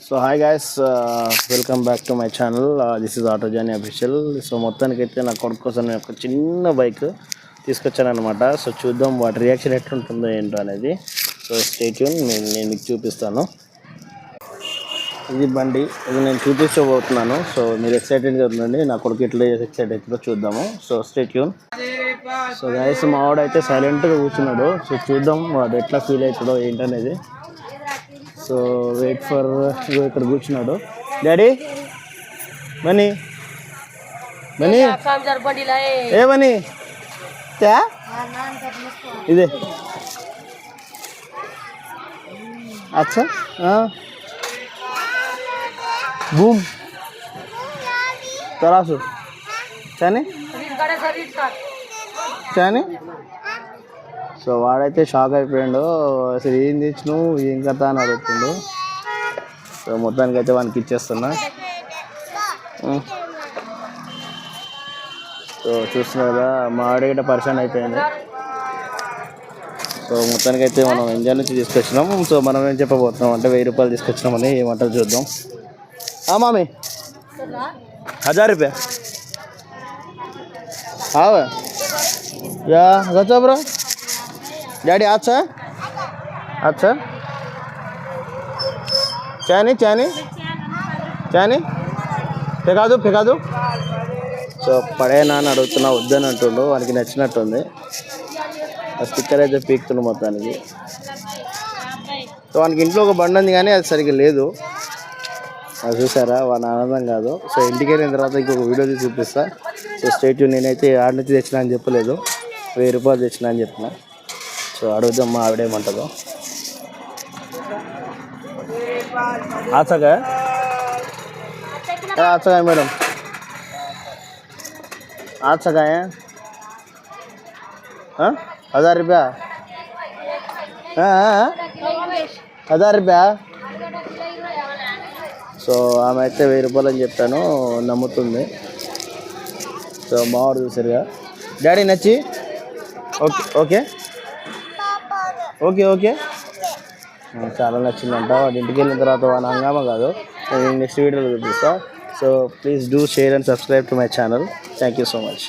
So hi guys, welcome back to my channel. This is auto journey official. So మొత్తానికైతే నా కొడుకు కోసం నేను ఒక చిన్న బైక్ తీసుకొచ్చాను అనమాట. సో చూద్దాం వాటి రియాక్షన్ ఎట్లుంటుందో ఏంటో అనేది. సో స్టే ట్యూన్, నేను మీకు చూపిస్తాను. ఇది బండి, ఇది నేను చూపించబోతున్నాను. సో మీరు ఎక్సైటెడ్గా ఉందండి, నా కొడుకు ఎట్లా ఎక్సైట్ అవుతుందో చూద్దాము. So stay tune. So guys, మా వాడైతే సైలెంట్గా కూర్చున్నాడు. సో చూద్దాం వాడు ఎట్లా ఫీల్ అవుతుందో ఏంటనేది. సో వెయిట్ ఫర్, ఇక్కడ కూర్చున్నాడు. డాడీ మనీ మనీ ఏ మనీ క్యా ఇదే అచ్చా బూమ్ తరాసు చాని చాని. సో వాడైతే షాక్ అయిపోయాడు. అసలు ఏం తెచ్చినావు, ఏం కథ అని అడుగుతుండు. సో మొత్తానికి అయితే వానికి ఇచ్చేస్తున్నా. సో చూస్తున్నారు కదా, మా ఆడిగట పరిచయం అయిపోయింది. సో మొత్తానికి అయితే మనం ఎంజాయ్ నుంచి తీసుకొచ్చినాం. సో మనం ఏం చెప్పబోతున్నాం అంటే 1000 రూపాయలు తీసుకొచ్చినామని. ఏమంటారు చూద్దాం. మామీ 1000 రూపాయ యా గచ్చా బ్రో. डैडी अच्छा अच्छा चानी चानी चानी फेका दो. సో పడేనా అని అడుగుతున్నా, వద్దని అంటుండు. వానికి నచ్చినట్టుంది. ఆ స్టిక్కర్ అయితే పీకుతుండు మొత్తానికి. సో వానికి ఇంట్లో ఒక బండి ఉంది కానీ అది సరిగ్గా లేదు. అది చూసారా, వాని ఆనందం కాదు. సో ఇంటికి వెళ్ళిన తర్వాత ఇంకొక వీడియో తీసి చూపిస్తా. సో స్టేట్ నేనైతే ఆడి నుంచి తెచ్చినా అని చెప్పలేదు, 1000 రూపాయలు తెచ్చినా అని చెప్పిన. సో అడుగుదాం మా ఆవిడేమంటుందో. ఆచగా ఆచగా మేడం ఆచగా 1000 రూపాయ 1000 రూపాయ. సో ఆమె అయితే 1000 రూపాయలు అని చెప్పాను, నమ్ముతుంది. సో మావాడు చూసారుగా. డాడీ నచ్చి ఓకే ఓకే ఓకే ఓకే చాలా నచ్చిందంట. వాడి ఇంటికి వెళ్ళిన తర్వాత వాడి హంగామా కాదు, నేను నెక్స్ట్ వీడియోలో చూపిస్తా. So please do share and subscribe to my channel. Thank you so much.